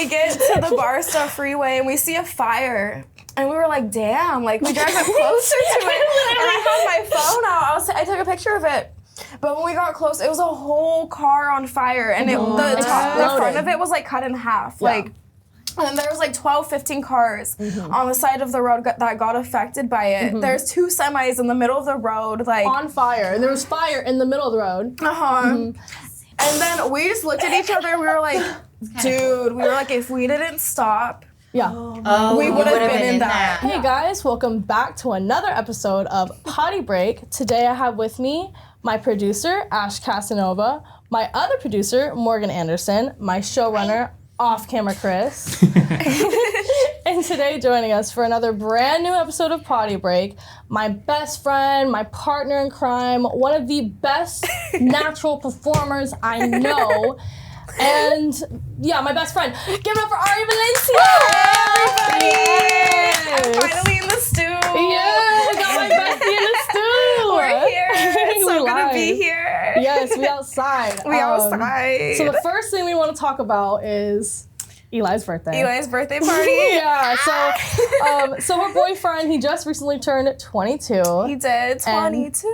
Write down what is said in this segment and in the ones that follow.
we get to the Barstow Freeway and we see a fire. And we were like, damn, like we drive up closer to it. And I had my phone out. I took a picture of it. But when we got close, it was a whole car on fire. And the front of it was like cut in half. Yeah. Like, and then there was like 12, 15 cars on the side of the road that got affected by it. There's 2 semis in the middle of the road, like on fire. And there was fire in the middle of the road. And then we just looked at each other and we were like, dude, we were like, if we didn't stop, we would have been in that. Hey guys, welcome back to another episode of Poddy Break. Today I have with me my producer, Ash Casanova, my other producer, Morgan Anderson, my showrunner, Off-Camera Chris. And today joining us for another brand new episode of Poddy Break, my best friend, my partner in crime, one of the best natural performers I know. And yeah, my best friend. Give it up for Aria Valencia! Everybody! Yes. I'm finally in the stew. Yeah, I got my bestie in the stew. We're here. It's so good to be here. Yes, we outside. outside. So the first thing we want to talk about is Eli's birthday. Eli's birthday party. Yeah, so her boyfriend, he just recently turned 22. He did, 22.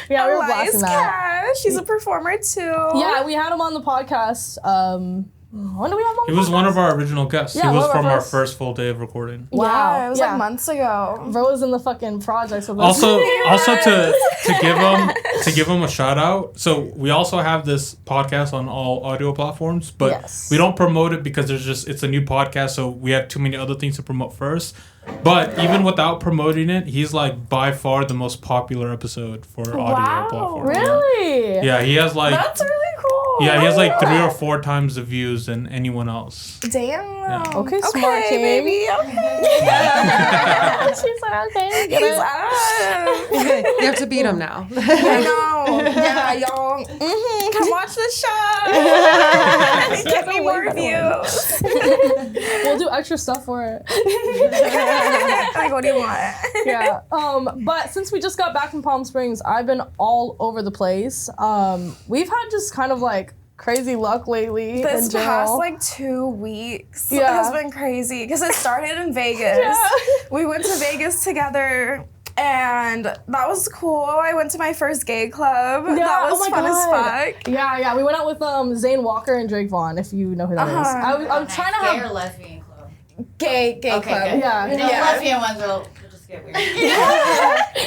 Yeah, we were blasting that. She's a performer too. Yeah, we had him on the podcast. When did we have him on the podcast? He was one of our original guests. Yeah, he was from our first full day of recording. Wow. Yeah, it was like months ago. Bro was in the fucking projects with us. Also to give him a shout out. So we also have this podcast on all audio platforms, but we don't promote it because it's a new podcast, so we have too many other things to promote first. But even without promoting it, he's like by far the most popular episode for audio platform. Really? Yeah, he has like that's really cool. Yeah, he has like 3 or 4 times the views than anyone else. Damn. Yeah. Okay, smart king. Baby. Okay. She's like, okay. You have to beat him now. I know. Yeah, y'all. Come watch the show. Get me more views. We'll do extra stuff for it. Like, what do you want? Yeah. But since we just got back from Palm Springs, I've been all over the place. We've had just kind of like crazy luck lately. This past like 2 weeks has been crazy because it started in Vegas. We went to Vegas together. And that was cool. I went to my first gay club. Yeah, that was fun as fuck. Yeah. We went out with Zane Walker and Drake Vaughn, if you know who that is. I'm trying to have gay or lesbian club. Gay club. Good. Yeah. The lesbian ones will just get weird.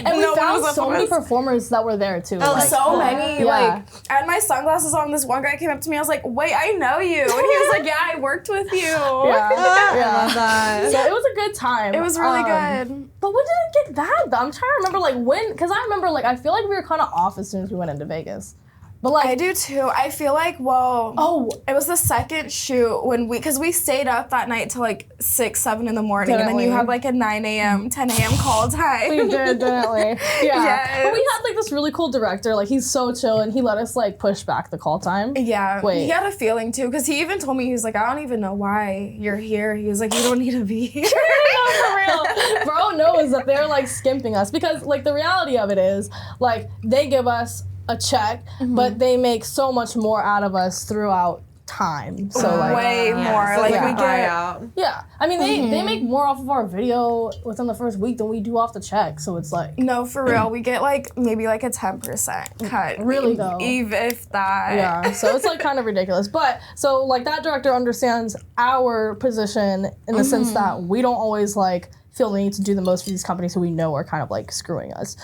And we found so many performers that were there too. Oh, like, so many. Yeah. Like, I had my sunglasses on. This one guy came up to me. I was like, wait, I know you. And he was like, yeah, I worked with you. Yeah. I love that. So it was a good time. It was really good. But when did it get bad though? I'm trying to remember like when, because I remember like I feel like we were kind of off as soon as we went into Vegas. But like I do too. I feel like, it was the second shoot because we stayed up that night till like 6, 7 in the morning, and then you had like a 9 a.m., 10 a.m. call time. We did, didn't we? Yeah. Yes. But we had like this really cool director. Like he's so chill, and he let us like push back the call time. Yeah. Wait. He had a feeling too, because he even told me, he's like, I don't even know why you're here. He was like, you don't need to be here. No, for real. Bro knows that they're like skimping us because like the reality of it is like they give us a check, but they make so much more out of us throughout time. So like way more. So like we we buy get out. Yeah. I mean they make more off of our video within the first week than we do off the check. So it's like no, for real. We get like maybe like a 10% cut. Really though. Even if that. Yeah. So it's like kind of ridiculous. But so like that director understands our position in the sense that we don't always like feel the need to do the most for these companies who we know are kind of like screwing us.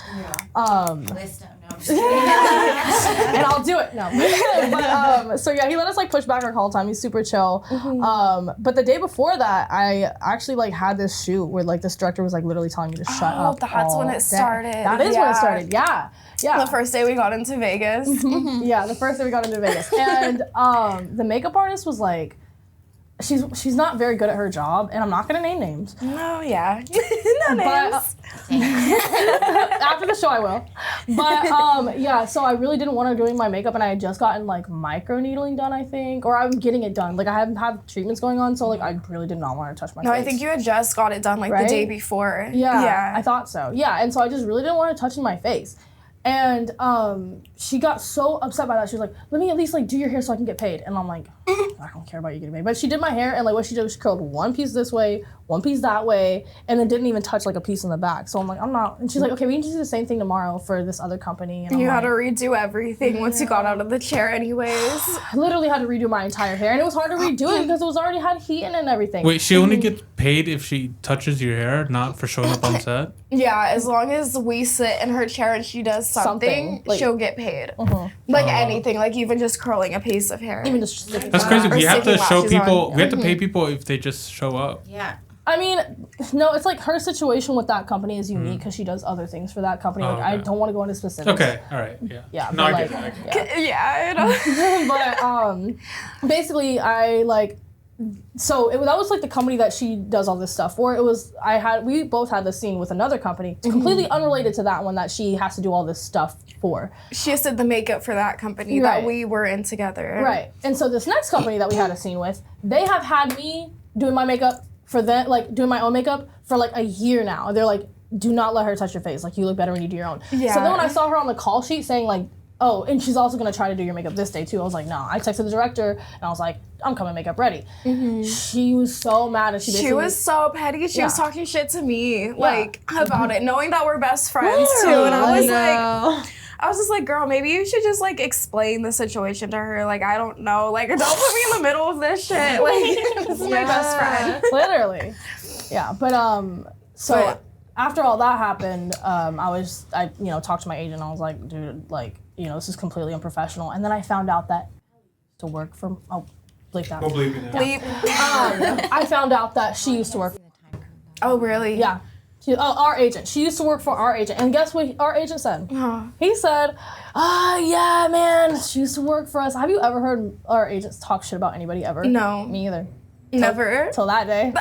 Yeah. List them. No, I'm just and I'll do it. No. But so yeah, he let us like push back our call time. He's super chill. But the day before that, I actually like had this shoot where like this director was like literally telling me to shut up. That's when it started. That is when it started. Yeah. Yeah. The first day we got into Vegas. Yeah, the first day we got into Vegas. And the makeup artist was like, she's not very good at her job, and I'm not gonna name names. No, yeah. No names. After the show I will. But yeah, so I really didn't want her doing my makeup, and I had just gotten like micro needling done, I think, or I'm getting it done. Like I haven't had treatments going on, so like I really did not want her to touch my face. No, I think you had just got it done like the day before. Yeah, I thought so. Yeah, and so I just really didn't want her touching my face. And she got so upset by that. She was like, let me at least like do your hair so I can get paid. And I'm like, I don't care about you getting paid. But she did my hair, and like what she did was she curled one piece this way, one piece that way, and then didn't even touch like a piece in the back. So I'm like, I'm not. And she's like, okay, we need to do the same thing tomorrow for this other company. And You I'm had to like, redo everything once you got out of the chair anyways. I literally had to redo my entire hair, and it was hard to redo it because it was already had heat in it and everything. Wait, she only gets paid if she touches your hair, not for showing up on set? Yeah, as long as we sit in her chair and she does something like- she'll get paid. Like anything, like even just curling a piece of hair. Even just sticking That's out. crazy. We have to sticking show lashes people. on. We have to pay people if they just show up. Yeah. I mean, no, it's like her situation with that company is unique because she does other things for that company. Oh, Like, I okay. don't want to go into specifics. Okay, all right, yeah. Yeah, No, but I like, get it. I get it. yeah. Yeah, I know. But basically, I like. So that was like the company that she does all this stuff for. We both had this scene with another company, completely unrelated to that one that she has to do all this stuff for. She just did the makeup for that company Right. that we were in together. Right. And so this next company that we had a scene with, they have had me doing my makeup for them, like doing my own makeup for like a year now. They're like, do not let her touch your face. Like, you look better when you do your own. Yeah. So then when I saw her on the call sheet saying like, oh, and she's also gonna try to do your makeup this day too. I was like, no. I texted the director and I was like, I'm coming makeup ready. She was so mad and She was so petty. She was Yeah. talking shit to me, like, about it, knowing that we're best friends too. And I was like, I was just like, girl, maybe you should just like explain the situation to her. Like, I don't know. Like, don't put me in the middle of this shit. Like, this is my best friend. literally. Yeah, but so But- after all that happened, I talked to my agent. I was like, dude, like, this is completely unprofessional. And then I found out that to work from bleep that. believe me now. Bleep. I found out that she used to work. Oh, really? Yeah. Our agent. She used to work for our agent. And guess what our agent said? He said, yeah, man, she used to work for us. Have you ever heard our agents talk shit about anybody ever? No. Me either. Never. Till that day.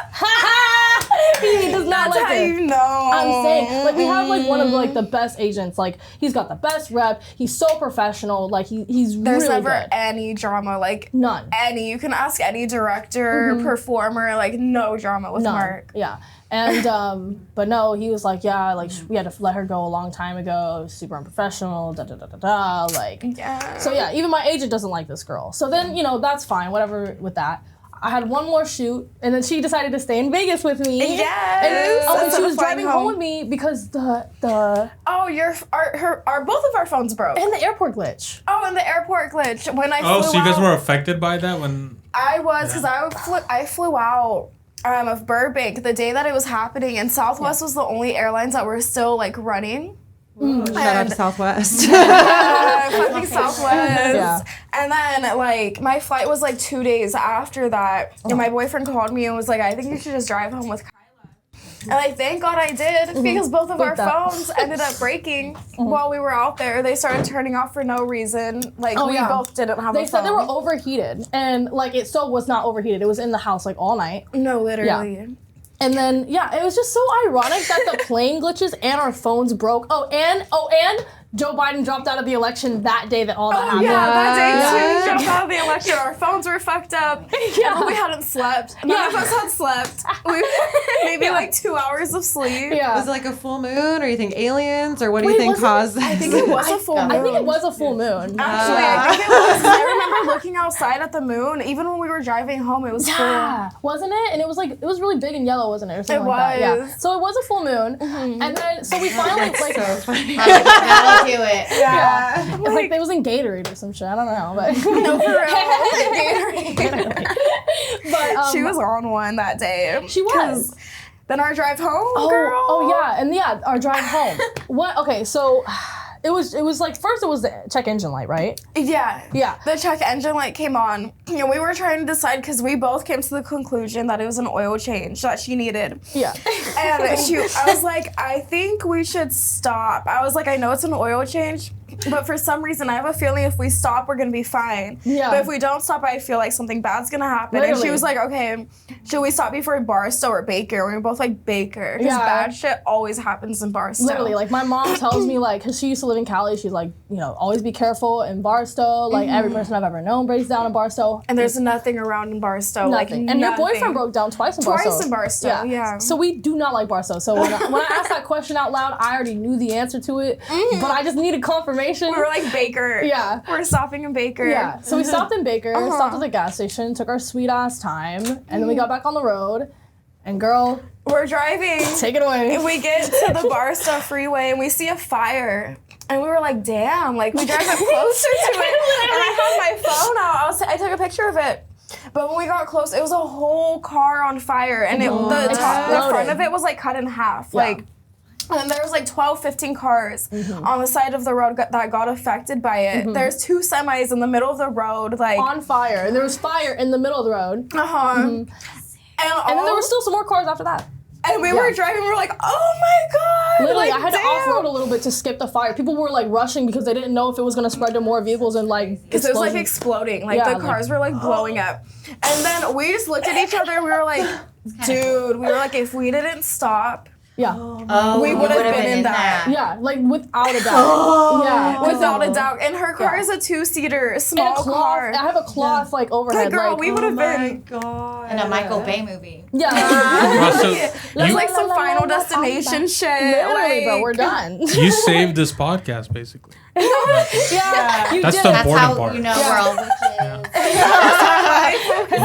He does not That's like how it. you know. I'm saying, like, we have like one of like the best agents. Like, he's got the best rep. He's so professional. Like, he's There's really never good. any drama. Like, None. any. You can ask any director, performer, like, no drama with None. Mark. Yeah. And but no, he was like, yeah, like we had to let her go a long time ago. It was super unprofessional. Da da da da da. Like, Yeah. so yeah, even my agent doesn't like this girl. So then that's fine, whatever with that. I had one more shoot, and then she decided to stay in Vegas with me. Yes. And she was Flying driving home with me because the Oh, our both of our phones broke. and the airport glitch. Oh, and the airport glitch when I Oh, flew so you guys out. were affected by that when? I was because I flew out of Burbank the day that it was happening, and Southwest was the only airlines that were still like running. Shout out to Southwest. Fucking Southwest. Yeah. And then like my flight was like 2 days after that, and my boyfriend called me and was like, I think you should just drive home with Kyla. And like, thank God I did, because both of our that. phones ended up breaking while we were out there. They started turning off for no reason. Like, we both didn't have a phone. They said they were overheated, and like it so was not overheated. It was in the house like all night. No, literally. And then it was just so ironic that the plane glitches and our phones broke. Oh, and Joe Biden dropped out of the election that day that all that happened. Yeah, that day Yeah. too. Jumped out of the election. Our phones were fucked up. Yeah. And we hadn't slept. None of us had slept. We maybe like 2 hours of sleep. Yeah. Was it like a full moon, or you think aliens, or what do you think wasn't- caused this? I think it was a full moon. I think it was a full moon. Actually, I think it was. I remember looking outside at the moon. Even when we were driving home, it was Yeah, wasn't it? And it was really big and yellow, wasn't it? Or something It like that. Yeah. was. So it was a full moon, and then so we finally like so funny. That'll do it. Yeah. it's like they was in Gatorade or some shit. I don't know, but No, for real. but She was on one that day. She was. 'Cause Then our drive home, girl. Oh yeah, and yeah, our drive home. What? Okay, so it was like first it was the check engine light, right? Yeah. Yeah. The check engine light came on. You know, we were trying to decide because we both came to the conclusion that it was an oil change that she needed. Yeah. And I was like, I think we should stop. I was like, I know it's an oil change, but for some reason, I have a feeling if we stop, we're gonna be fine. Yeah. But if we don't stop, I feel like something bad's gonna happen. And she Literally. was like, okay, should we stop before Barstow or Baker? We were both like Baker. Because bad shit always happens in Barstow. Literally, like my mom tells me, like, because she used to live in Cali, she's like, you know, always be careful in Barstow. Like every person I've ever known breaks down in Barstow. And there's nothing around in Barstow. Nothing. Like, and your boyfriend broke down twice in Barstow. Twice in Barstow, yeah. So we do not like Barstow. So when I asked that question out loud, I already knew the answer to it, but I just needed confirmation. We were like Baker. Yeah. We're stopping in Baker. Yeah. So we stopped in Baker, stopped at the gas station, took our sweet ass time, and then we got back on the road. And girl, we're driving. Take it away. And we get to the Barstow freeway and we see a fire. And we were like, damn, like we drive up closer to it. And I had my phone out. I took a picture of it. But when we got close, it was a whole car on fire. And the front of it was like cut in half. Yeah. Like, and there was like 12, 15 cars on the side of the road that got affected by it. There's 2 semis in the middle of the road, like on fire. And there was fire in the middle of the road. And then there were still some more cars after that. And we were driving, we were like, oh my God. Literally, like, I had to off-road a little bit to skip the fire. People were like rushing because they didn't know if it was going to spread to more vehicles and like because it was like exploding. Like the cars were like blowing up. And then we just looked at each other and we were like, dude, we were like, if we didn't stop, we would have been in that. Yeah, like without a doubt. Without a doubt. And her car is a 2-seater, small car. I have a cloth like overhead. Girl, like, we would have been. Oh my God. In a Michael Bay movie. Yeah. That's like some Final Destination shit. Literally, but we're done. You saved this podcast, basically. You That's did. the That's important how part. you know we're all witches.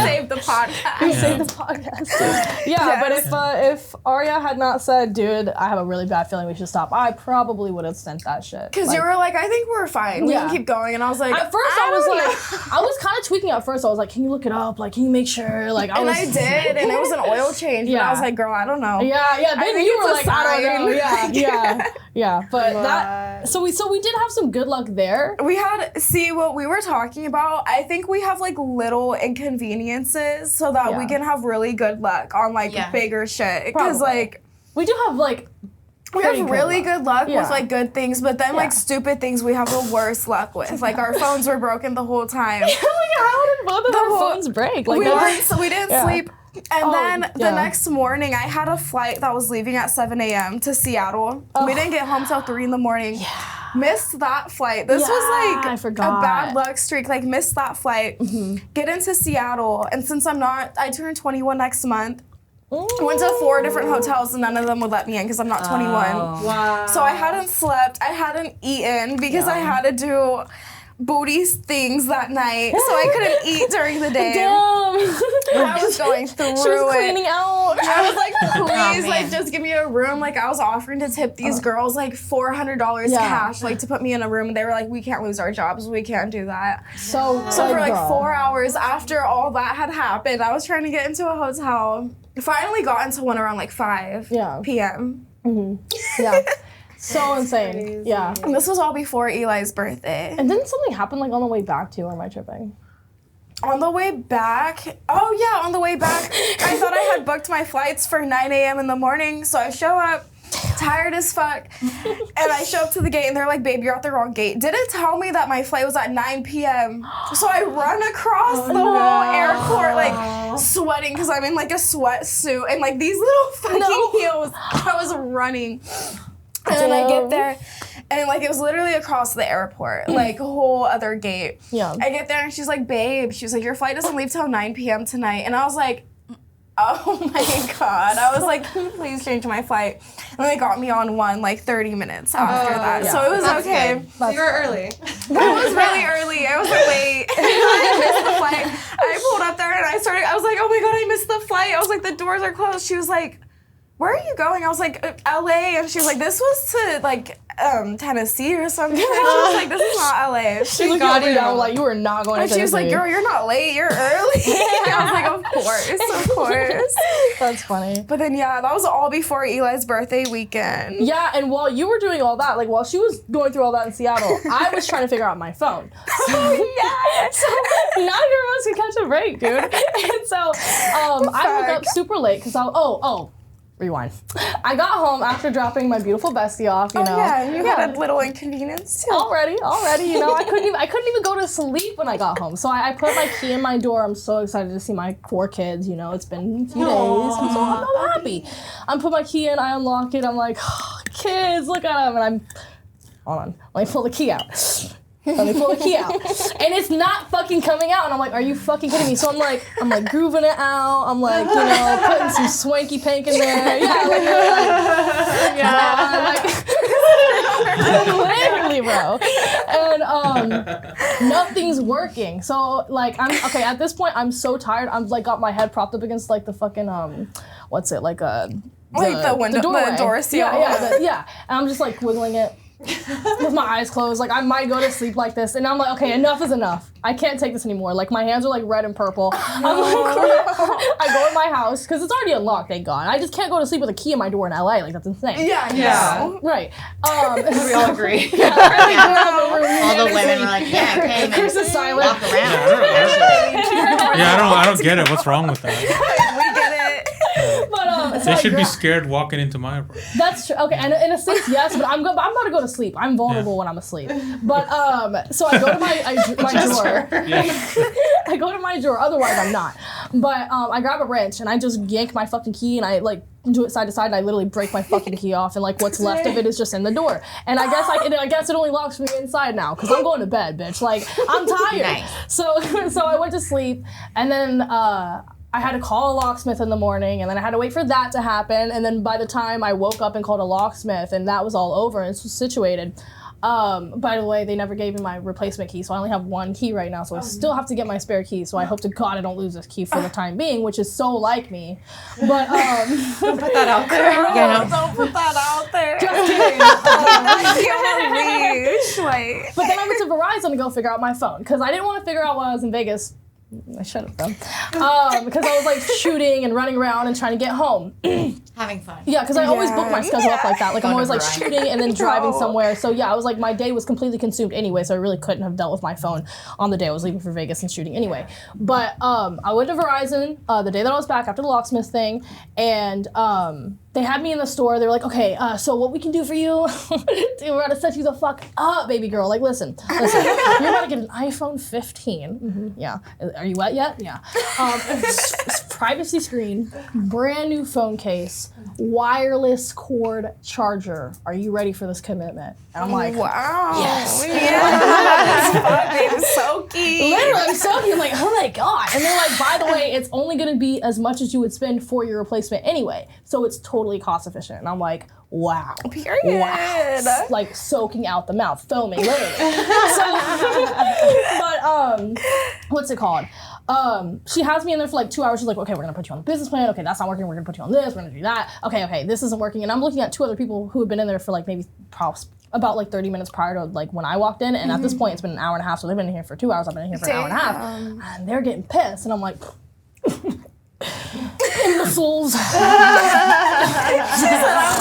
Save the podcast. We saved the podcast. But if Aria had not said, dude, I have a really bad feeling we should stop, I probably would have sent that shit. Because you were like, I think we're fine. We can keep going. And I was like, at first I was kind of tweaking at first. I was like, can you look it up? Like, can you make sure? Like, I did, and it was an oil change. Yeah. And I was like, girl, I don't know. Yeah. Then you were like, I don't know. Yeah. But that. So we did have some good luck there. We had what we were talking about. I think we have like little inconveniences so that we can have really good luck on like bigger shit. Because like we do have like. We have really good luck with like good things, but then like stupid things we have the worst luck with. Like our phones were broken the whole time. How did both of our phones break? Like we didn't sleep. And then the next morning, I had a flight that was leaving at 7 a.m. to Seattle. We didn't get home till 3 in the morning. Missed that flight. This was like a bad luck streak. Like missed that flight. Get into Seattle, and since I turn 21 next month. Went to 4 different hotels and none of them would let me in because I'm not 21. Wow. So I hadn't slept, I hadn't eaten because I had to do booty things that night, so I couldn't eat during the day. Damn. I was going through She was cleaning out. I was like, please, like, just give me a room. Like, I was offering to tip these girls like $400 cash, like, to put me in a room. And they were like, we can't lose our jobs. We can't do that. So for like 4 hours after all that had happened, I was trying to get into a hotel. Finally got into one around like 5 p.m. Yeah. So insane. Crazy. Yeah. And this was all before Eli's birthday. And didn't something happen like on the way back too, or am I tripping? On the way back, on the way back, I thought I had booked my flights for 9 a.m. in the morning, so I show up, tired as fuck, and I show up to the gate, and they're like, babe, you're at the wrong gate. Didn't tell me that my flight was at 9 p.m., so I run across the whole airport, like, sweating, because I'm in, like, a sweatsuit, and, like, these little fucking heels. I was running. And then I get there, and, like, it was literally across the airport, like, a whole other gate. Yeah. I get there, and she's like, babe, she was like, your flight doesn't leave till 9 p.m. tonight. And I was like, oh, my God. I was like, can you please change my flight? And they got me on one, like, 30 minutes after that. So it was okay. Good. So you were early. I was really early. I was late. I missed the flight. I pulled up there, and I was like, oh, my God, I missed the flight. I was like, the doors are closed. She was like, where are you going? I was like, LA. And she was like, this was to, like, Tennessee or something. And she was like, this is not LA. She looked at me down like, you were not going to Tennessee. She was like, girl, you're not late. You're early. I was like, of course. That's funny. But then, that was all before Eli's birthday weekend. Yeah, and while you were doing all that, like, while she was going through all that in Seattle, I was trying to figure out my phone. So neither of us could catch a break, dude. And so I woke up super late because rewind. I got home after dropping my beautiful bestie off, you know. Yeah, you had a little inconvenience too. Already, you know, I couldn't even go to sleep when I got home. So I put my key in my door. I'm so excited to see my 4 kids, you know. It's been a few days. I'm so happy. I put my key in, I unlock it, I'm like, oh, kids, look at them. And hold on, let me pull the key out. And it's not fucking coming out. And I'm like, are you fucking kidding me? So I'm like grooving it out. I'm like, you know, putting some swanky pank in there. Literally, bro. And nothing's working. So like, I'm okay. At this point, I'm so tired. I'm like got my head propped up against like the fucking what's it like the window, the door seal. Yeah. And I'm just like wiggling it. With my eyes closed, like I might go to sleep like this, and I'm like, okay, enough is enough. I can't take this anymore. Like my hands are like red and purple. I'm like, I go in my house because it's already unlocked, thank God. I just can't go to sleep with a key in my door in LA. Like that's insane. Yeah. Right. We all agree. All the women were like, yeah, okay, Chris is silent. walk around. I don't get it. What's wrong with that? We get it. But so They I should be grab- scared walking into my room. That's true. Okay, and in a sense, yes, but I'm about to go to sleep. I'm vulnerable when I'm asleep. But so I go to my drawer. I go to my drawer. Otherwise, I'm not. But I grab a wrench and I just yank my fucking key and I like do it side to side and I literally break my fucking key off and like what's left of it is just in the door. And I guess it only locks from the inside now because I'm going to bed, bitch. Like I'm tired. Nice. So I went to sleep and then. I had to call a locksmith in the morning, and then I had to wait for that to happen. And then by the time I woke up and called a locksmith, and that was all over and it's situated. By the way, they never gave me my replacement key, so I only have 1 key right now. So I still have to get my spare key. So I hope to God I don't lose this key for the time being, which is so like me. But Don't put that out there. Don't put that out there. just kidding. But then I went to Verizon to go figure out my phone because I didn't want to figure out while I was in Vegas. I should have done. Because I was like shooting and running around and trying to get home. Having fun. Yeah, because I always book my schedule up like that. Like I'm Going always to like Verizon. shooting and then driving somewhere. So yeah, I was like my day was completely consumed anyway. So I really couldn't have dealt with my phone on the day I was leaving for Vegas and shooting anyway. But I went to Verizon the day that I was back after the locksmith thing, and they had me in the store. They were like, okay, so what we can do for you? We're gonna set you the fuck up, baby girl. Like listen. You're about to get an iPhone 15. Mm-hmm, yeah. Are you wet yet? Yeah. Privacy screen, brand new phone case, wireless cord charger. Are you ready for this commitment? And I'm like, Wow. Yes. Yeah. So key. literally, I'm so I'm like, oh my God. And they're like, by the way, it's only gonna be as much as you would spend for your replacement anyway. So it's totally cost efficient. And I'm like, wow. Period. Wow. Like soaking out the mouth, foaming, literally. But what's it called? She has me in there for like 2 hours. She's like, okay, we're gonna put you on the business plan. Okay, that's not working. We're gonna put you on this. We're gonna do that. Okay, this isn't working. And I'm looking at 2 other people who have been in there for like maybe about like 30 minutes prior to like when I walked in. And at this point, it's been an hour and a half. So they've been in here for 2 hours. I've been in here for an hour and a half. And they're getting pissed. And I'm like, imbeciles. I'm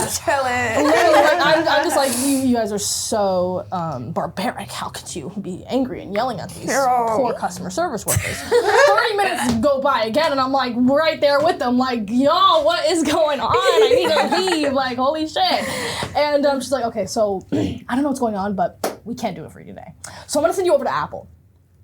chilling. Literally, like, I'm just like, you guys are so barbaric. How could you be angry and yelling at these poor customer service workers? 30 minutes go by again, and I'm like right there with them, like, yo, what is going on? I need to leave. Like, holy shit. And she's like, okay, so I don't know what's going on, but we can't do it for you today. So I'm gonna send you over to Apple.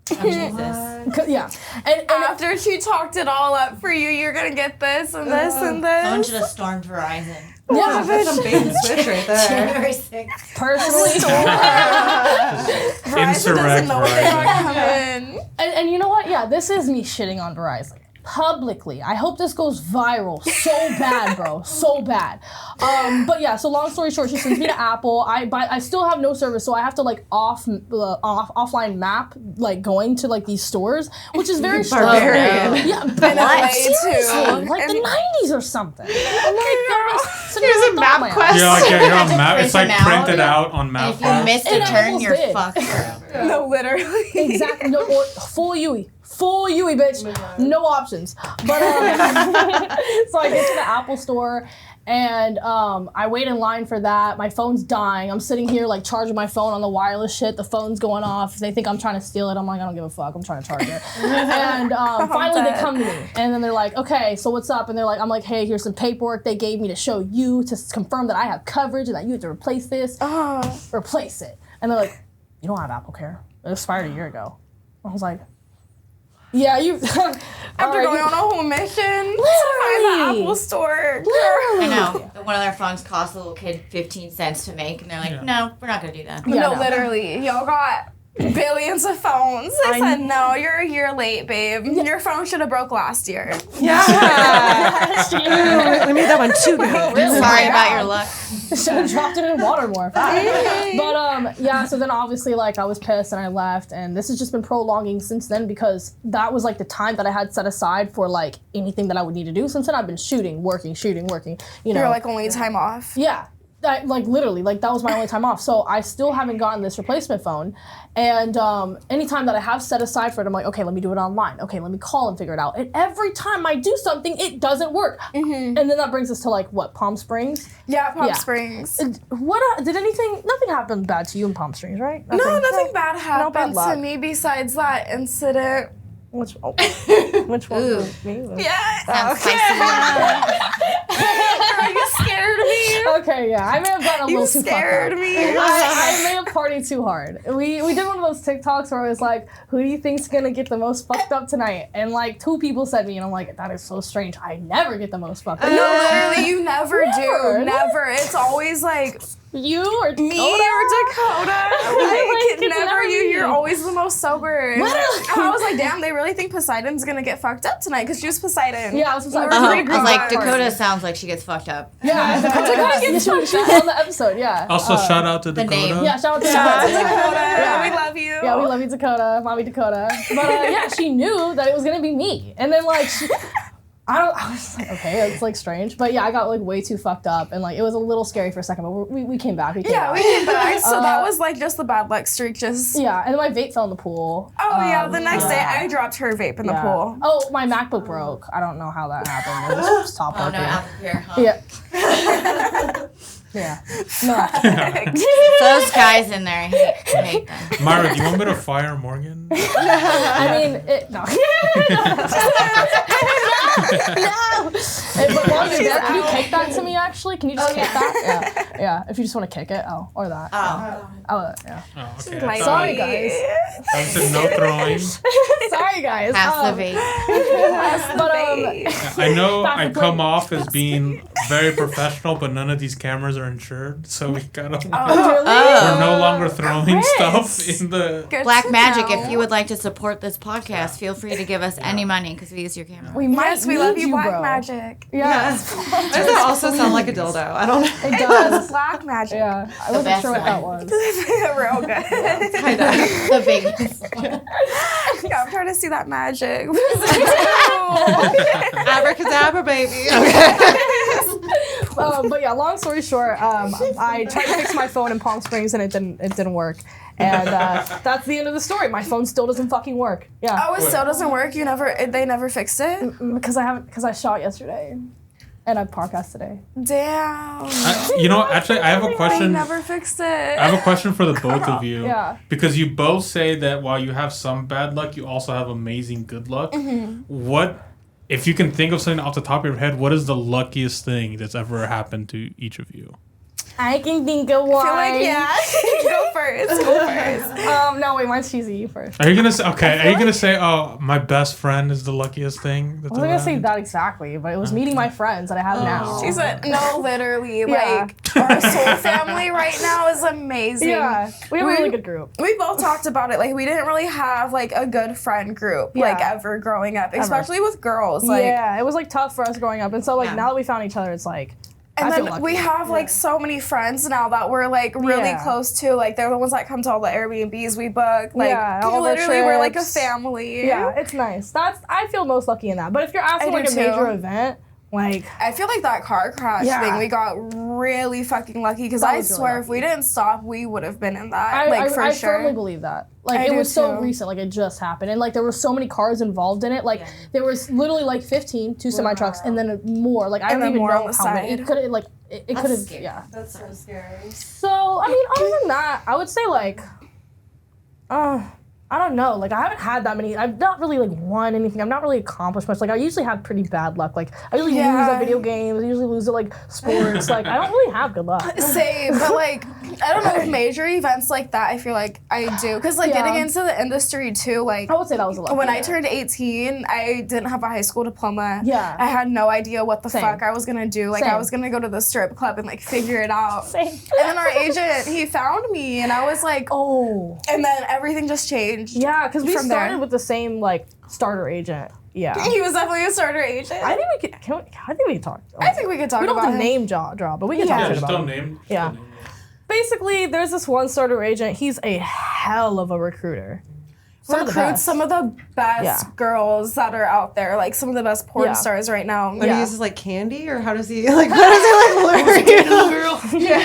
Oh, Jesus. Yeah. And After she talked it all up for you, you're gonna get this and this and Someone this. should have stormed Verizon. yeah, That's some bait and switch right there. January 6th. personally. Verizon doesn't know what they Verizon. got coming. And you know what? Yeah, this is me shitting on Verizon. Publicly. I hope this goes viral so bad, bro. So bad. But yeah, so long story short, she sends me to Apple. I still have no service, so I have to like offline map like going to like these stores, which is very Barbarian. Yeah, Been away seriously, too. like the 90s or something. I'm like, Here's a map quest. Yeah, you're on map. It's like Print them out. printed out on And map if you files. miss a And I turn, almost you're did. fucked forever. No, literally. Exactly. No, or full Yui. Full Yui, bitch. No options. But so I get to the Apple store, And I wait in line for that. My phone's dying. I'm sitting here like charging my phone on the wireless shit. The phone's going off. They think I'm trying to steal it. I'm like, I don't give a fuck. I'm trying to charge it. And finally they come to me. And then they're like, okay, so what's up? And they're like, I'm like, hey, here's some paperwork they gave me to show you to confirm that I have coverage and that you have to replace this. Replace it. And they're like, you don't have Apple Care. It expired a year ago. I was like, yeah, you. After going on a whole mission to find the Apple store. I know. One of their phones cost a little kid 15 cents to make, and they're like, no, we're not going to do that. No, literally. Y'all got billions of phones. I said, no, you're a year late, babe. Your phone should have broke last year. Yeah. I made that one too good. Sorry about your luck. Should have dropped it in water more fast. But yeah, so then obviously like I was pissed and I left, and this has just been prolonging since then because that was like the time that I had set aside for like anything that I would need to do. Since then I've been shooting, working. You know, You're like only time off. Yeah. Like literally, like that was my only time off. So I still haven't gotten this replacement phone. And anytime that I have set aside for it, I'm like, okay, let me do it online. Okay, let me call and figure it out. And every time I do something, it doesn't work. And then that brings us to like, what, Palm Springs? Yeah, Palm Springs. Nothing happened bad to you in Palm Springs, right? Nothing bad happened luck. to me besides that incident. Which one was me? Yeah. Girl, you scared me. Okay, yeah. I may have gotten a little too fucked up. You scared me. I may have partied too hard. We did one of those TikToks where it was like, who do you think's gonna get the most fucked up tonight? And like 2 people said me, and I'm like, that is so strange. I never get the most fucked up. No, literally, you never do. Never. It's always like you or Dakota? me or Dakota. Like never you. You're always the most sober. Literally. I was like, damn, they really think Poseidon's gonna get fucked up tonight because she was Poseidon. Yeah, I was Poseidon. I was like, Dakota sounds like she gets fucked up. Yeah, Dakota gets fucked up on the episode. Yeah. Also, shout out to Dakota. name. Yeah, shout out to Dakota. Dakota. Yeah. We love you. Yeah, we love you, Dakota. Mommy Dakota. But yeah, she knew that it was gonna be me, and then like. I was just like, okay, it's like strange. But yeah, I got like way too fucked up and like it was a little scary for a second, but we came back. We came back. So that was like just the bad luck streak. Yeah, and then my vape fell in the pool. Oh yeah, the next day I dropped her vape in the pool. Oh, my MacBook broke. I don't know how that happened. It just stopped working. Apple Care, huh? Yeah. Yeah. No. Those guys in there, I hate them. Myra, do you want me to fire Morgan? I mean, no. No. But while you're there, can you kick that to me, actually? Can you just kick that? Yeah. If you just want to kick it. Oh, or that. Oh. Yeah. Oh, okay. Sorry, guys. I said no throwing. Sorry, guys. Pass the vape. But I know I come off as being very professional, but none of these cameras are insured, so we gotta. We're no longer throwing stuff in the. Black Magic, if you would like to support this podcast, feel free to give us any money because we use your camera. we might We love you, need Black bro. Magic. Yeah. Does that also sound like a dildo? I don't know. It It does. was Black Magic. Yeah. I wasn't best sure what that one. was. Real good. The biggest. Yeah, I'm trying to see that magic. Abracadabra, baby. But yeah, long story short, I tried to fix my phone in Palm Springs and it didn't work. And that's the end of the story. My phone still doesn't fucking work. Yeah. Oh, it still doesn't work? They never fixed it? Because I shot yesterday. And I podcast today. Damn. Actually, I have a question. They never fixed it. I have a question for the both of you. Yeah. Because you both say that while you have some bad luck, you also have amazing good luck. What, if you can think of something off the top of your head, what is the luckiest thing that's ever happened to each of you? I can think of one. I feel like, Go first. No, wait, mine's cheesy. You first. Are you gonna say? Okay. Are you gonna say? Oh, my best friend is the luckiest thing. I wasn't gonna say that exactly, but it was meeting my friends that I have now. She said, no, literally. Yeah. Like, our soul family right now is amazing. Yeah, we have a really good group. We both talked about it. Like, we didn't really have, like, a good friend group, like, ever growing up, especially with girls. Like, yeah, it was, like, tough for us growing up. And so, like, now that we found each other, it's like, and I feel then lucky. we have, like, so many friends now that we're, like, really close to. Like, they're the ones that come to all the Airbnbs we book. Like, all the literally, we're, like, a trips. family. Yeah, it's nice. I feel most lucky in that. But if you're asking, I like, a do major too. event, Like, I feel like that car crash thing, we got really fucking lucky because I was really swear lucky. if we didn't stop, we would have been in that. I for sure. firmly believe that. Like, I it do was so too. recent, like, it just happened. And, like, there were so many cars involved in it. Like, there was literally, like, 15, 2 semi-trucks, and then more. Like, I And don't then even more know on the how many. side. It could have, like, it could have, scary. yeah. That's so scary. So, I mean, other than that, I would say, like, I don't know. Like, I haven't had that many. I've not really, like, won anything. I've not really accomplished much. Like, I usually have pretty bad luck. Like, I usually lose at video games. I usually lose at, like, sports. Like, I don't really have good luck. Same, but like I don't know, with major events like that, I feel like I do, because like getting into the industry too, like I would say that was a lot. when I turned 18, I didn't have a high school diploma. Yeah. I had no idea what the Same. fuck I was gonna do. Like Same. I was gonna go to the strip club and like figure it out. Same. And then our agent, he found me, and I was like, Oh. and then everything just changed. Yeah, because we From started there. with the same, like, starter agent. Yeah. He was definitely a starter agent. I think we could. I think we can talk. I think we could talk we don't about have to him. name drop, but we can Yeah. talk Yeah, shit just about don't him. name. Yeah. Basically, there's this one starter agent. He's a hell of a recruiter. Some of the Recruits best. some of the best Yeah. girls that are out there, like some of the best porn Yeah. stars right now. But Yeah. he uses like candy, or how does he like? How does he like lure you?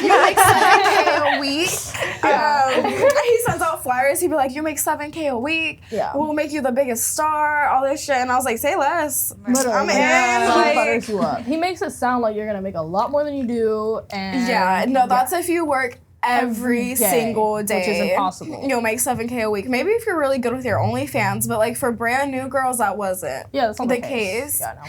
Like 7K a week. He sends out flyers. He'd be like, "You make 7K a week. Yeah. We'll make you the biggest star." All this shit, and I was like, "Say less. Literally, I'm in." he Like, butters you up. He makes it sound like you're gonna make a lot more than you do, and yeah, no, that's if you work every day, single day, which is impossible. You'll make 7K a week. Maybe if you're really good with your OnlyFans, but like for brand new girls, that wasn't. yeah, that's not the the case. Yeah, no.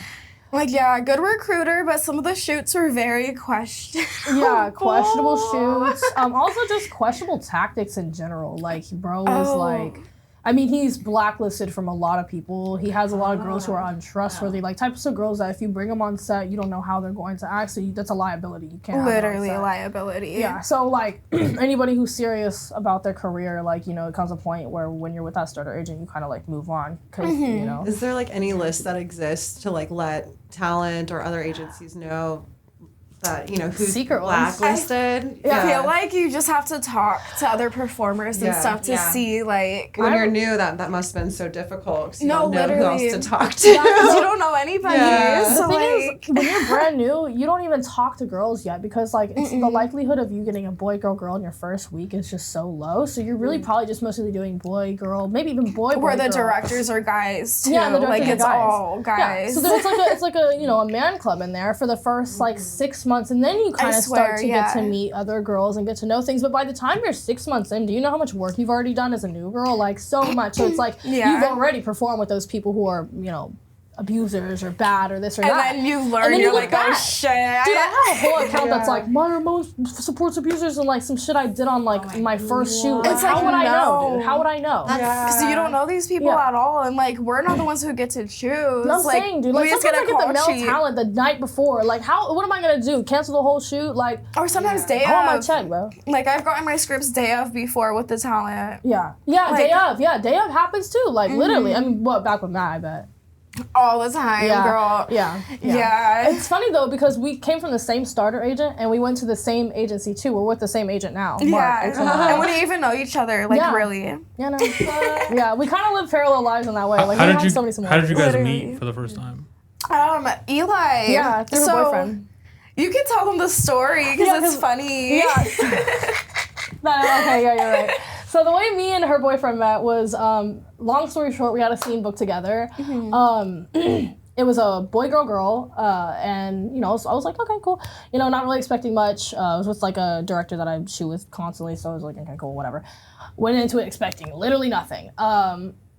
Like, yeah, good recruiter, but some of the shoots were very questionable. Yeah, questionable shoots. Also, just questionable tactics in general. Like, bro is like, I mean, he's blacklisted from a lot of people. He has a lot of girls who are untrustworthy, like types of girls that if you bring them on set, you don't know how they're going to act. So that's a liability. You can't have it on Literally set. a liability. Yeah, so like anybody who's serious about their career, like, you know, it comes a point where when you're with that starter agent, you kind of like move on because you know. Is there like any list that exists to like let talent or other agencies know that, you know, who's Secret ones. blacklisted? I feel like you just have to talk to other performers and Yeah. stuff to see, like, When you're new, that must have been so difficult because you No, don't know who literally. else to talk to. you don't know anybody. Yeah. So, The thing like, is, when you're brand new, you don't even talk to girls yet because, like, it's the likelihood of you getting a boy, girl in your first week is just so low. So you're really probably just mostly doing boy, girl, maybe even boy, where the girl. directors are guys, too. Yeah, the directors like, are it's guys. all Yeah, guys. so it's like a you know a man club in there for the first like 6 months, and then you kind of swear, start to get to meet other girls and get to know things. But by the time you're 6 months in, do you know how much work you've already done as a new girl? Like so much. So it's like you've already performed with those people who are abusers or bad or this or and that. then you learn, And then you're you look like, oh back. shit. Dude, I have a whole account that's like Myra Moans supports abusers and like some shit I did on like my first shoot. Like, It's how like, would I know, no. dude? How would I know? Because you don't know these people Yeah. at all, and like we're not the ones who get to choose. I'm like, saying, dude, like we just sometimes I get a get the call male sheet. talent the night before. Like, what am I gonna do? Cancel the whole shoot? Like, Or sometimes day I want my of. check, bro. Like I've gotten my scripts day of before with the talent. Yeah, Like- day of. Yeah, day of happens too. Like literally. I mean, back with Matt, I bet. All the time, Yeah, girl. yeah. It's funny though because we came from the same starter agent and we went to the same agency too. We're with the same agent now. Mark. And we didn't even know each other, like Yeah. really. Yeah, no. Yeah, we kind of live parallel lives in that way. Like, How we did have you so many similarities. How did you guys Literally. meet for the first time? Eli. Yeah, through her boyfriend. You can tell them the story because Yeah, it's funny. Yeah. Okay, yeah, you're right. So the way me and her boyfriend met was, long story short, we had a scene booked together. It was a boy, girl, and, you know, so I was like, okay, cool. You know, not really expecting much. I was with, like, a director that I shoot with constantly, so I was like, okay, cool, whatever. Went into it expecting literally nothing.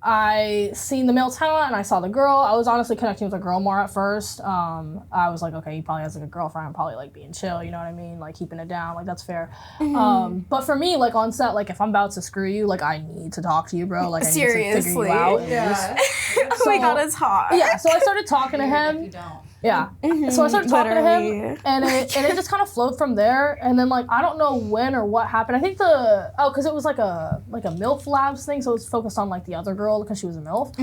I seen the male talent and I saw the girl. I was honestly connecting with the girl more at first. I was like, okay, he probably has like a girlfriend, probably like being chill, you know what I mean? Like keeping it down, like that's fair. But for me, like on set, like if I'm about to screw you, like I need to talk to you, bro. Like I need to figure Seriously. you out. And Oh my god, it's hot. yeah, so I started talking to If him. you don't. Yeah. So I started talking to Literally. him, and it just kind of flowed from there. And then like I don't know when or what happened. I think because it was like a MILF Labs thing, so it was focused on like the other girl because she was a MILF.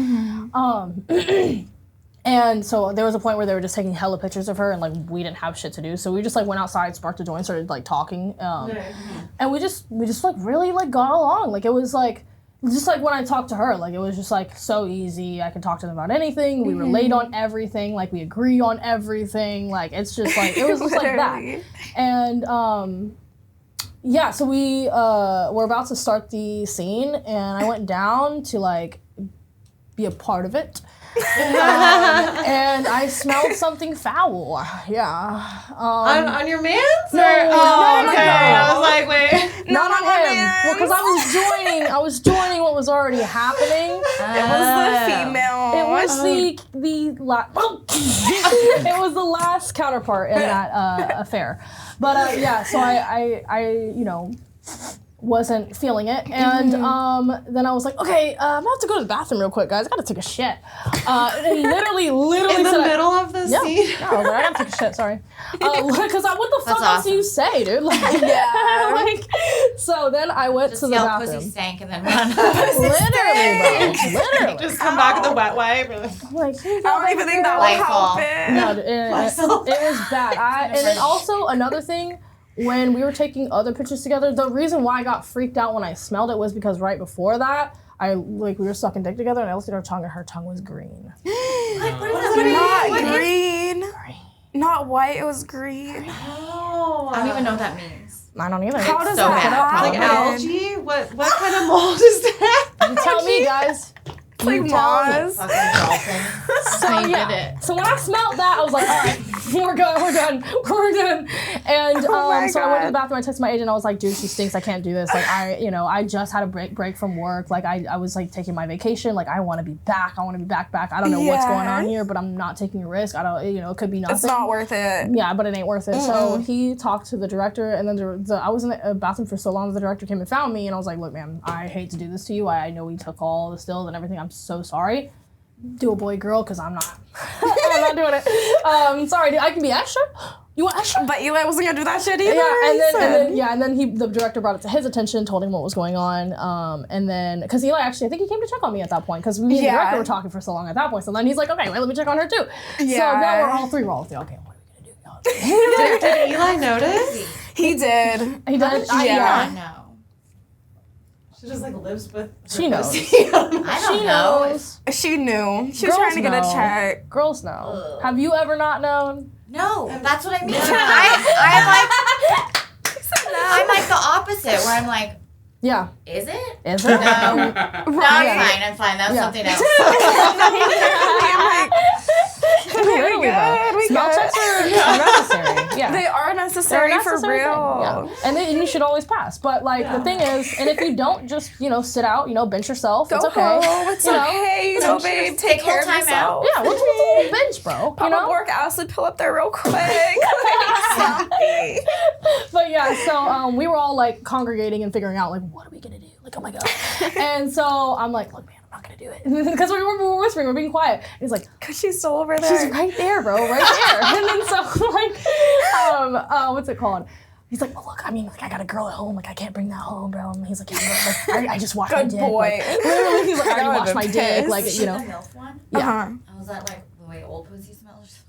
And so there was a point where they were just taking hella pictures of her, and like we didn't have shit to do, so we just like went outside, sparked a joint, started like talking, and we just like really like got along. Like it was like. just like when I talked to her, like it was just like so easy. I could talk to them about anything. We relate on everything. Like we agree on everything. Like it's just like it was just like that. And yeah, so we were about to start the scene, and I went down to like be a part of it. And I smelled something foul. Yeah. On your man's? No, Oh, no, okay. no. I was like, wait. Not on my him. man's. Well, because I was joining what was already happening. It was the female. It was it was the last counterpart in that affair. But yeah, so I you know, wasn't feeling it, and then I was like, okay, I'm about to go to the bathroom real quick, guys. I gotta take a shit. And literally In the middle of the scene? Yeah, I was like, I gotta take a shit. Sorry, because what the fuck That's else do you say, dude? Like, Yeah. like, so then I went Just to the yell bathroom. pussy stank and then run. Literally, bro. Literally. Just come back with a wet wipe. I'm like, I don't even think that would Lysol. help it. No, it was bad. And then also another thing, when we were taking other pictures together, the reason why I got freaked out when I smelled it was because right before that, we were sucking dick together, and I looked at her tongue, and her tongue was green. Not green. Not white, it was green. Oh. I don't even know what that means. I don't either. How does so that bad. happen? Like algae? What kind of mold is that? You tell me, guys. It's like moss. Fucking dolphin. So You yeah. did it. So when I smelled that, I was like, all right, we're done. And my so I went to the God. bathroom. I texted my agent. I was like, dude, she stinks. I can't do this. Like I just had a break from work. Like I was like taking my vacation. Like I want to be back. I want to be back. I don't know what's going on here, but I'm not taking a risk. I don't, it could be nothing. It's not worth it. Yeah, but it ain't worth it. So he talked to the director, and then I was in the bathroom for so long, the director came and found me, and I was like, look, man, I hate to do this to you. I know we took all the stills and everything. I'm so sorry. Do a boy girl, because I'm not. I'm not doing it. Sorry, dude, I can be extra. You want extra? But Eli wasn't gonna do that shit either. Yeah, and then the director brought it to his attention, told him what was going on, and then because Eli actually, I think he came to check on me at that point because me and the director were talking for so long at that point. So then he's like, okay, wait, let me check on her too. Yeah. So now we're all three. Okay, what are we gonna do? Did Eli notice? He did. He does. Yeah. No. She just like lives with her She knows. pussy. I don't She know. knows. She knew. She was Girls trying to get a know. check. Girls know. Have you ever not known? No, that's what I mean. I'm like the opposite, where I'm like, Yeah. is it? Is it? No, I'm fine. That's Yeah. something else. Literally, though. we Smell good. checks are necessary. Yeah. They are necessary, for necessary real. thing. Yeah. And you should always pass. But like the thing is, and if you don't just sit out, bench yourself. Go it's okay. home. It's okay. Babe, take care of time yourself. Yeah, what's a little bench, bro? Pop a boric acid pill up there real quick. Sloppy. But yeah, so we were all like congregating and figuring out like what are we gonna do? Like, oh my god. And so I'm like, look, man, I'm not gonna do it because we were whispering, we're being quiet. And he's like, Cause she's still over there. she's right there, bro, right there. And then so like, what's it called? He's like, well, look, I mean, like, I got a girl at home. Like, I can't bring that home, bro. And he's like, yeah, like, I just washed my Good dick. boy. Like, literally, he's like, I I already would've washed my been dick. pissed. Like, The MILF one? Yeah. Uh-huh. Was that like the way old pussy smells?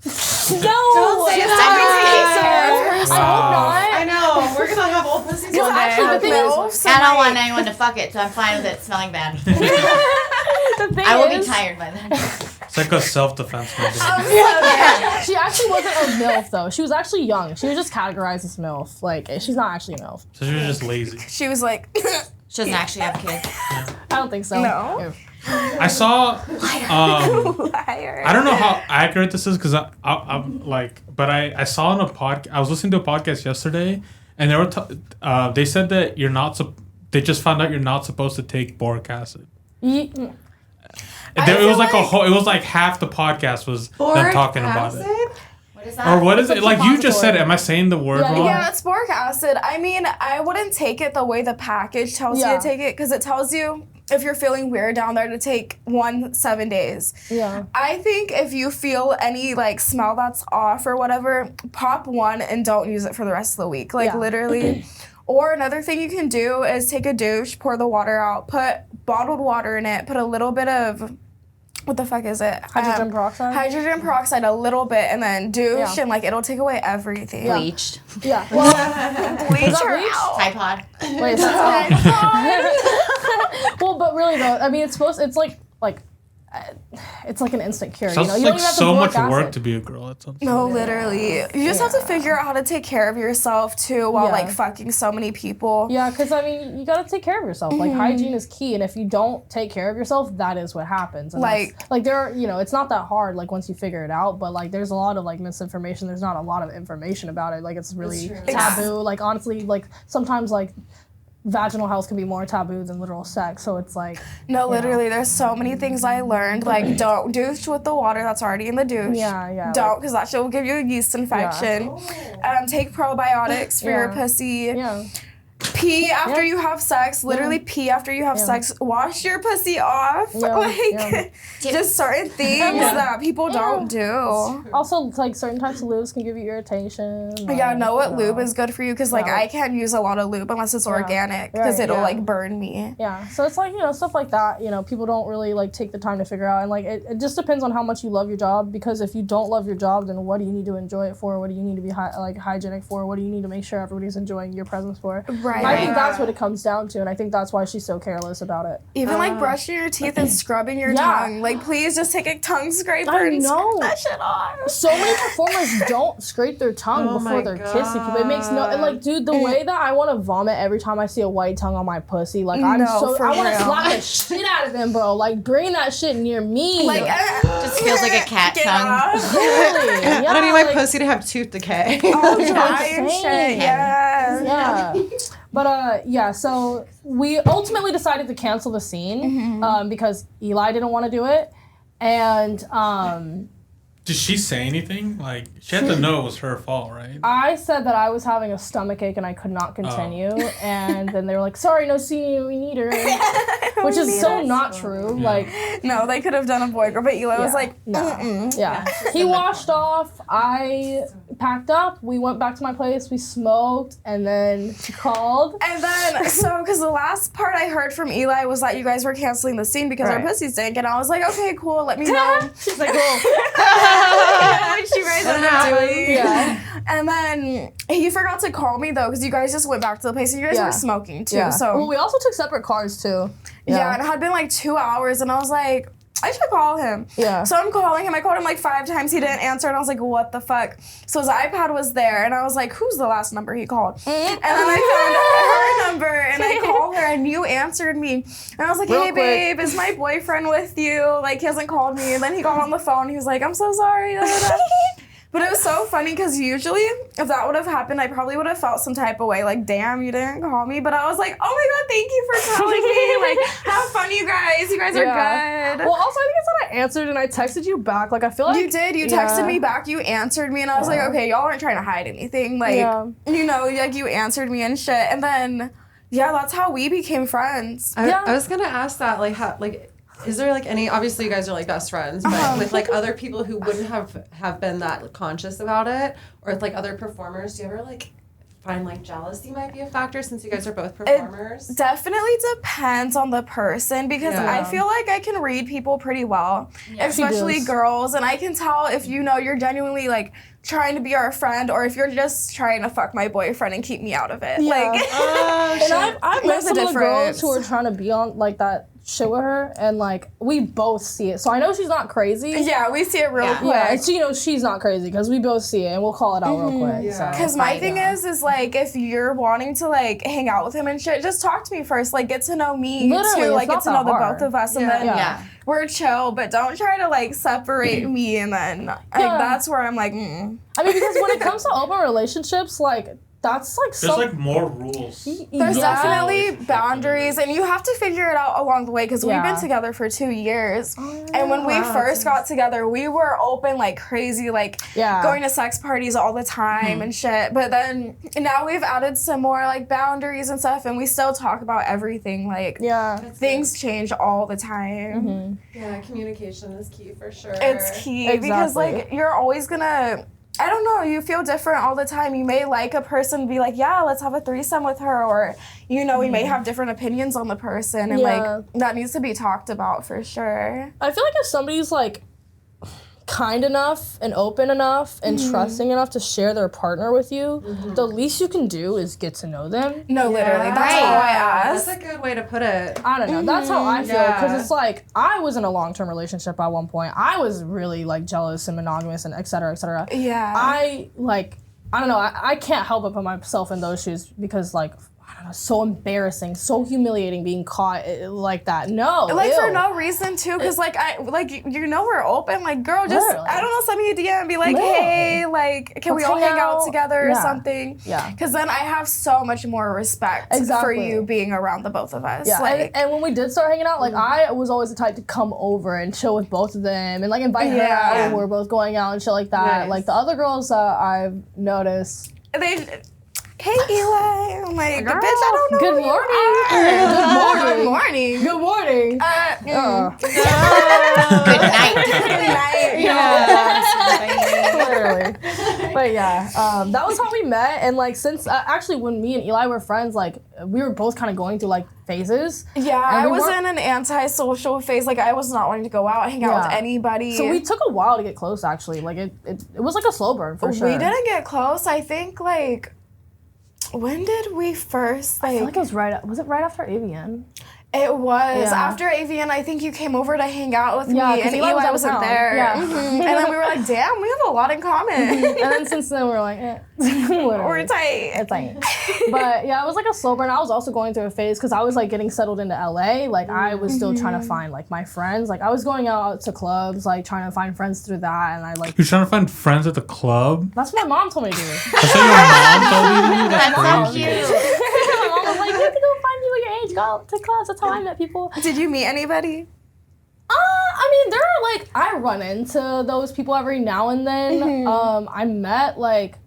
No! Don't say I that. hope not. I know. We're gonna have old pussies one day. actually, the thing is, MILFs, I don't want anyone to fuck it, so I'm fine with it smelling bad. the thing I will is, be tired by then. It's like a self-defense mechanism. she actually wasn't a MILF, though. She was actually young. She was just categorized as MILF. Like, she's not actually a MILF. So she was just lazy. She was like, She doesn't actually have kids. I don't think so. No. I saw. liar. I don't know how accurate this is because I'm like, but I saw on a podcast. I was listening to a podcast yesterday, and they were they said that you're not. They just found out you're not supposed to take boric acid. It was like a whole. It was like half the podcast was them talking about it. What is that? Or what is It's it? a Like you just said, suppository. am I saying the word wrong? Yeah, it's boric acid. I mean, I wouldn't take it the way the package tells you to take it because it tells you if you're feeling weird down there to take 7 days. Yeah. I think if you feel any like smell that's off or whatever, pop one and don't use it for the rest of the week. Like literally. Or another thing you can do is take a douche, pour the water out, put bottled water in it, put a little bit of what the fuck is it? Hydrogen peroxide? Hydrogen peroxide a little bit, and then douche, Yeah. and like it'll take away everything. Bleached. Yeah. Well, Bleach that her bleach? out. Tide Pod. wait, so well, but really though, I mean, it's like an instant cure. Sounds You know, you like don't even have so to much boric work acid. to be a girl. That sounds No, literally. You just have to figure out how to take care of yourself too while Yeah. like fucking so many people. Yeah, because I mean, you gotta take care of yourself. Like hygiene is key, and if you don't take care of yourself, that is what happens. And like there are, you know, it's not that hard. Like once you figure it out, but like there's a lot of like misinformation. There's not a lot of information about it. Like it's really taboo. Like honestly, like sometimes like vaginal health can be more taboo than literal sex. So it's like No, literally, there's so many things I learned. Like, don't douche with the water that's already in the douche. yeah. Don't, because that shit will give you a yeast infection. Take probiotics for your Yeah. pussy. Yeah. Pee after you have sex. Literally pee after you have sex. Wash your pussy off. Yeah, Like, yeah. just certain things that people don't do. Also, like certain types of lubes can give you irritation. Yeah, like, know what you know. lube is good for you because like Yeah. I can't use a lot of lube unless it's organic because Right, it'll yeah. like burn me. Yeah, so it's like, you know, stuff like that, you know, people don't really like take the time to figure out, and like it just depends on how much you love your job, because if you don't love your job, then what do you need to enjoy it for? What do you need to be hygienic for? What do you need to make sure everybody's enjoying your presence for? Right. I think that's what it comes down to, and I think that's why she's so careless about it. Even like brushing your teeth and scrubbing your Yeah. tongue. Like please just take a tongue scraper I and know. scrape that shit off. So many performers don't scrape their tongue Oh before my they're kissing people. It makes no, and like, dude, the way that I want to vomit every time I see a white tongue on my pussy, like I want to real. slap the shit out of them, bro. Like bring that shit near me. Like Just feels like a cat get tongue. off. Really? Yeah, I don't need my like, pussy to have tooth decay. All That's dry and insane. shit. Yeah. Yeah. But yeah, so we ultimately decided to cancel the scene because Eli didn't want to do it. And Did she say anything? Like, she had to know it was her fault, right? I said that I was having a stomachache and I could not continue. And then they were like, sorry, no scene, we need her. Which is so not true. Like, No, they could have done a boy girl, but Eli was like, no. Yeah. He washed off. I packed up. We went back to my place. We smoked. And then she called. And then, so, because the last part I heard from Eli was that you guys were canceling the scene because our Right. pussies stink. And I was like, okay, cool, let me know She's like, well, what you guys ended up doing. yeah. And then he forgot to call me, though, because you guys just went back to the place and you guys Yeah. were smoking, too. Yeah. So, Well, we also took separate cars, too. yeah, and it had been like 2 hours, and I was like, I should call him. Yeah. So I'm calling him. I called him like 5 times. He didn't answer, and I was like, what the fuck? So his iPad was there, and I was like, who's the last number he called? And then I found her number, and I called her, and you answered me. And I was like, Real hey, quick. babe, is my boyfriend with you? Like, he hasn't called me. And then he got on the phone. He was like, I'm so sorry. Da, da, da. But it was so funny because usually if that would have happened, I probably would have felt some type of way. Like, damn, you didn't call me. But I was like, oh my God, thank you for telling me. Like, have fun, you guys. You guys are good. Well, also, I think it's that I answered and I texted you back. Like, I feel like You did. You texted me back. You answered me. And I was like, okay, y'all aren't trying to hide anything. Like, you know, like you answered me and shit. And then, yeah, that's how we became friends. I was gonna ask that, like, how, like, is there like any? Obviously, you guys are like best friends, but with like other people who wouldn't have been that conscious about it, or with like other performers, do you ever like find like jealousy might be a factor since you guys are both performers? It definitely depends on the person because I feel like I can read people pretty well, especially girls, and I can tell if you know you're genuinely like trying to be our friend or if you're just trying to fuck my boyfriend and keep me out of it. Like, and I've met There's a some of the girls difference. who are trying to be on like that shit with her, and like we both see it. So I know she's not crazy. yeah, we see it real quick. Yeah, and she knows she's not crazy because we both see it, and we'll call it out real quick. So. Because my thing is like, if you're wanting to like hang out with him and shit, just talk to me first. Like, get to know me Literally, too. it's Like, not get to know that the hard. both of us, and then Yeah. we're chill. But don't try to like separate me, and then like that's where I'm like, I mean, because when it comes to open relationships, like that's like There's like more rules. There's definitely boundaries, and you have to figure it out along the way because we've been together for 2 years. And when we first got together, we were open like crazy, like going to sex parties all the time and shit. But then now we've added some more like boundaries and stuff, and we still talk about everything. Like, things change all the time. Yeah, communication is key for sure. It's key because like you're always gonna I don't know, you feel different all the time. You may like a person, be like, yeah, let's have a threesome with her, or, you know, we may have different opinions on the person, and like, that needs to be talked about for sure. I feel like if somebody's like kind enough and open enough and trusting enough to share their partner with you, the least you can do is get to know them. No, literally, that's all I ask. That's a good way to put it. I don't know. That's how I feel, because it's like, I was in a long-term relationship at one point. I was really like jealous and monogamous and et cetera, et cetera. Yeah. I don't know. I can't help but put myself in those shoes, because like, I don't know, so embarrassing, so humiliating being caught like that. No, like ew. for no reason too, because like you know we're open. Like, girl, just Literally. I don't know, send me a DM and be like, hey, like, can we all hang out together or something? Yeah. Because then I have so much more respect for you being around the both of us. Yeah, like, and when we did start hanging out, like I was always the type to come over and chill with both of them and like invite her out when we're both going out and shit like that. Nice. Like the other girls I've noticed. Hey Eli, I'm like, Girl, bitch, I don't know. Good who you morning. are. Good morning. Good morning. Good night. Good night. Literally. But yeah, that was how we met. And like since actually when me and Eli were friends, like we were both kind of going through like phases. Yeah, and I we was weren't- in an antisocial phase. Like, I was not wanting to go out, hang out with anybody. So we took a while to get close, actually. Like it was like a slow burn for sure. We didn't get close. I think like, when did we first like? I feel like it was right after AVN? It was Yeah. after AVN. I think you came over to hang out with Yeah, me, 'cause and Eli was out of wasn't town. there. Yeah. And then we were like, damn, we have a lot in common. And then since then we're like, literally. We're tight. It's like, but yeah, it was like a slow burn. I was also going through a phase because I was like getting settled into LA. Like I was still trying to find like my friends. Like I was going out to clubs, like trying to find friends through that. And I like, You're trying to find friends at the club? that's what my mom told me to do. That's what your mom told you to do? That's That's so crazy. cute. My mom was like, you have to go find people your age, go out to clubs. That's how I met people. Did you meet anybody? I mean, there are like, I run into those people every now and then. I met like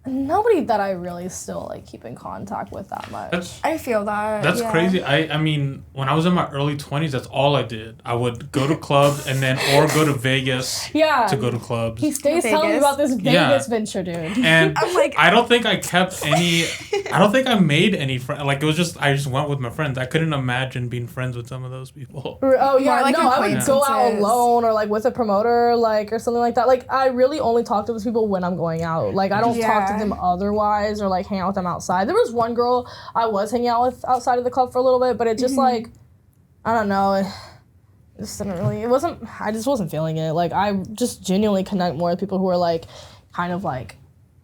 nobody that I really still like keep in contact with that much. I feel that. That's yeah. crazy. I mean, when I was in my early 20s, that's all I did. I would go to clubs and then, or go to Vegas Yeah. to go to clubs. He stays telling me Vegas. about this Vegas Yeah. venture, dude. And I'm like- I don't think I kept any, I don't think I made any friends. Like, it was just, I just went with my friends. I couldn't imagine being friends with some of those people. Oh yeah, More like no, I would go out acquaintances. alone or like with a promoter, like or something like that. Like I really only talk to those people when I'm going out. Like I don't talk to Yeah. them otherwise or like hang out with them outside. There was one girl I was hanging out with outside of the club for a little bit, but it just like I don't know. It just didn't really. It wasn't. I just wasn't feeling it. Like I just genuinely connect more with people who are like kind of like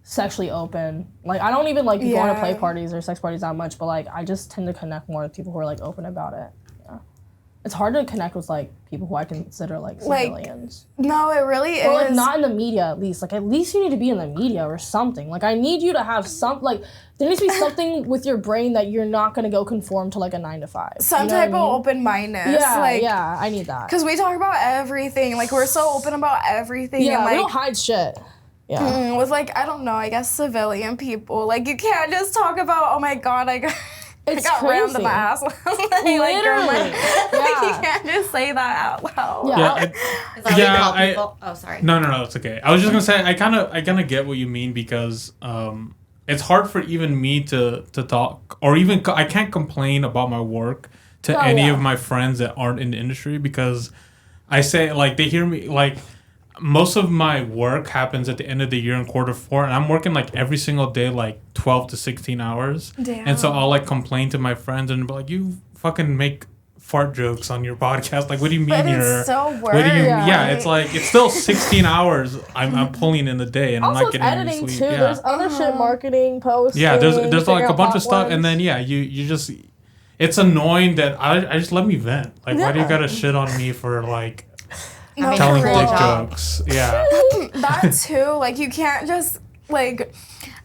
sexually open. Like I don't even like going to Yeah. play parties or sex parties that much, but like I just tend to connect more with people who are like open about it. Yeah. It's hard to connect with like people who I consider like civilians. No, it really Or is. like not in the media at least. Like at least you need to be in the media or something. Like I need you to have some like there needs to be something with your brain that you're not gonna go conform to like a 9 to 5. Some You know type what I of mean? open-mindedness. Yeah, like, yeah, I need that. Because we talk about everything. Like, we're so open about everything. Yeah, and we like, don't hide shit. Yeah. with like, I don't know, I guess civilian people. Like, you can't just talk about, oh my God, I got It's rammed in crazy. the ass. like, girl, like, Yeah. you can't just say that out loud. Yeah. Yeah, Is that what you Yeah, call I- people? Oh, sorry. No, it's okay. I was just gonna say I kind of get what you mean because it's hard for even me to talk or even I can't complain about my work to Oh, any yeah. of my friends that aren't in the industry because I say like they hear me like most of my work happens at the end of the year in Q4 and I'm working like every single day like 12 to 16 hours. Damn. And so I'll like complain to my friends and be like you fucking make fart jokes on your podcast. Like, what do you mean But you're? it's so What do you? work. Yeah, it's like it's still 16 hours. I'm pulling in the day, and I'm Also, not it's getting any editing sleep. too. Yeah, There's other shit, marketing, posting. yeah. There's like figuring a out bunch of stuff, platforms. and then yeah, you just. It's annoying that I just let me vent. Like, why do you Yeah. gotta shit on me for like No, mean, telling for real dick real. job. jokes? Yeah. That too, like you can't just like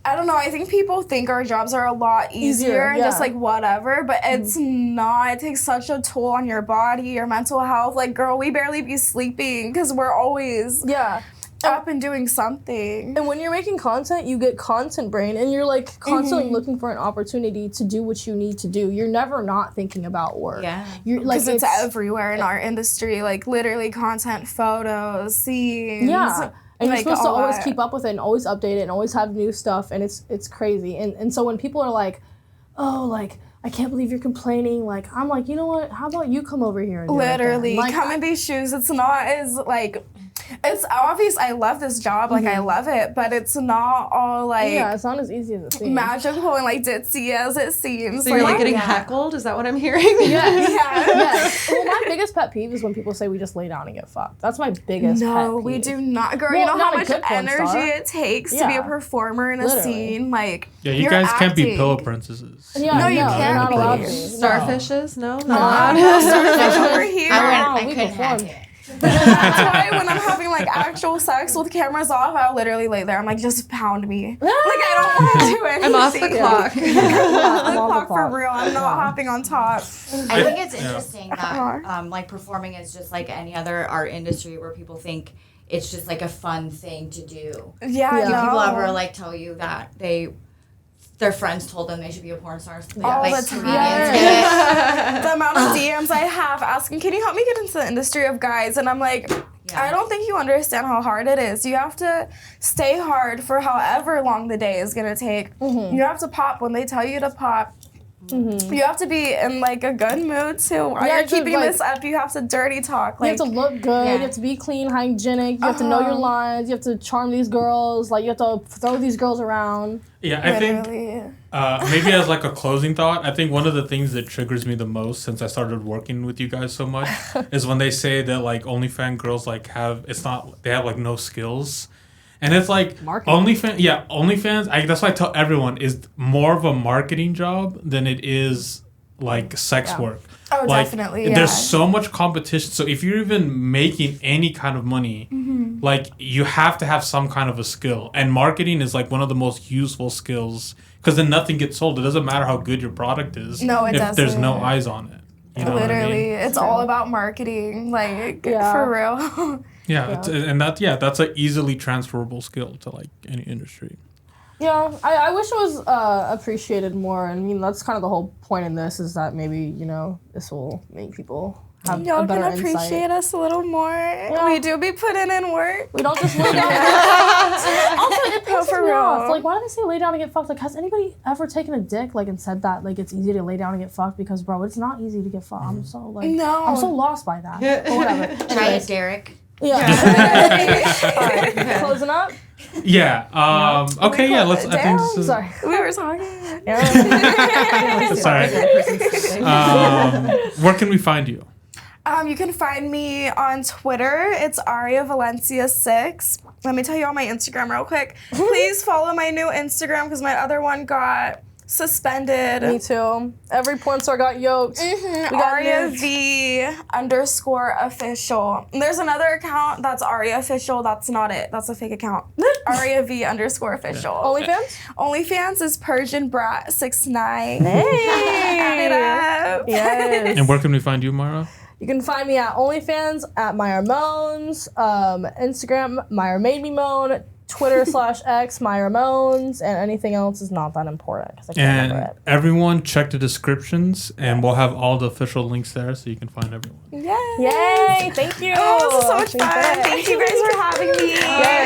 I don't know, I think people think our jobs are a lot easier and just yeah. like whatever, but it's not. It takes such a toll on your body, your mental health. Like girl, we barely be sleeping because we're always Yeah. up and doing something. And when you're making content, you get content brain and you're like constantly looking for an opportunity to do what you need to do. You're never not thinking about work. Yeah. You're like Because it's everywhere in our industry, like literally content, photos, scenes. Yeah. And Like, you're supposed to all always that. keep up with it and always update it and always have new stuff, and it's crazy. And so when people are like, oh, like, I can't believe you're complaining, like, I'm like, you know what, how about you come over here and do it then? Literally, Like, come in these shoes. It's not as, like, it's obvious I love this job, like, I love it, but it's not all, like, yeah, it's not as easy as it seems. magical and, like, ditzy as it seems. So you're like getting Yeah. heckled? Is that what I'm hearing? Yes. yeah. Yes. Well, my biggest pet peeve is when people say we just lay down and get fucked. That's my biggest pet No, peeve. we do not. Girl, Well, you know not how a much good porn energy star. it takes to be a Yeah. performer in a Literally. scene. Like, Yeah, you you're guys can't be acting. pillow princesses. Yeah, No, you you're can't not allowed be. to. Starfishes? No, No. not. Starfish over here. I we couldn't hack performed. it. That's why when I'm having like actual sex with cameras off, I'll literally lay there. I'm like, just pound me. Like, I don't want to do anything. I'm off the clock. I'm I'm on on the the clock for clock. real. I'm not hopping on top. I think it's interesting Yeah. that like performing is just like any other art industry where people think it's just like a fun thing to do. Yeah, Yeah. Do no. people ever like tell you that their friends told them they should be a porn star? All like the time. comedians get it. The amount of DMs I have asking, can you help me get into the industry of guys? And I'm like, Yeah. I don't think you understand how hard it is. You have to stay hard for however long the day is gonna take. You have to pop when they tell you to pop. You have to be in like a good mood too. While Yeah, you're just, keeping like- this up, you have to dirty talk. You Like, have to look good. Yeah. You have to be clean, hygienic. You have to know your lines. You have to charm these girls. Like, you have to throw these girls around. Yeah, I think literally. maybe as like a closing thought, I think one of the things that triggers me the most since I started working with you guys so much is when they say that like OnlyFans girls like they have like no skills. And it's like Marketing. OnlyFans, that's why I tell everyone, is more of a marketing job than it is like sex work. Oh, Like, definitely. Yeah. There's so much competition. So if you're even making any kind of money, like you have to have some kind of a skill. And marketing is like one of the most useful skills because then nothing gets sold. It doesn't matter how good your product is No, it if there's no doesn't. eyes on it. You know Literally, what I mean? it's all about marketing. Like, Yeah. for real. Yeah, that's an easily transferable skill to like any industry. Yeah, I wish it was appreciated more. I mean, that's kind of the whole point in this is that maybe, you know, this will make people have a Y'all better can insight. appreciate us a little more. We do be putting in work. We don't just lay down and get fucked. Also, it pisses for me real. off. Like, why do they say lay down and get fucked? Like, has anybody ever taken a dick, like, and said that, like, it's easy to lay down and get fucked? Because, bro, it's not easy to get fucked. I'm so, like, No. I'm so lost by that. But whatever. Try it, Anyways, Derek. yeah. All right, closing up. Yeah. Okay. Yeah. Let's. I think this is. Sorry. We were talking. Sorry. Where can we find you? You can find me on Twitter. It's Aria Valencia 6. Let me tell you on my Instagram real quick. Please follow my new Instagram because my other one got suspended. Me too. Every porn star got yoked. We got Aria nuked. V_official. There's another account that's Aria official. That's not it. That's a fake account. Aria V_official. OnlyFans? OnlyFans is Persian Brat 69. Hey. Add it up. Yes. And where can we find you, Myra? You can find me at OnlyFans at Myra Moans, Instagram Myra Made Me Moan, Twitter /X Myra Moans, and anything else is not that important because I can't remember And it. everyone check the descriptions, and we'll have all the official links there so you can find everyone. Yes. Yay! Thank you. Oh, this is so much Thank fun. you. Thank you guys for having me. Yes.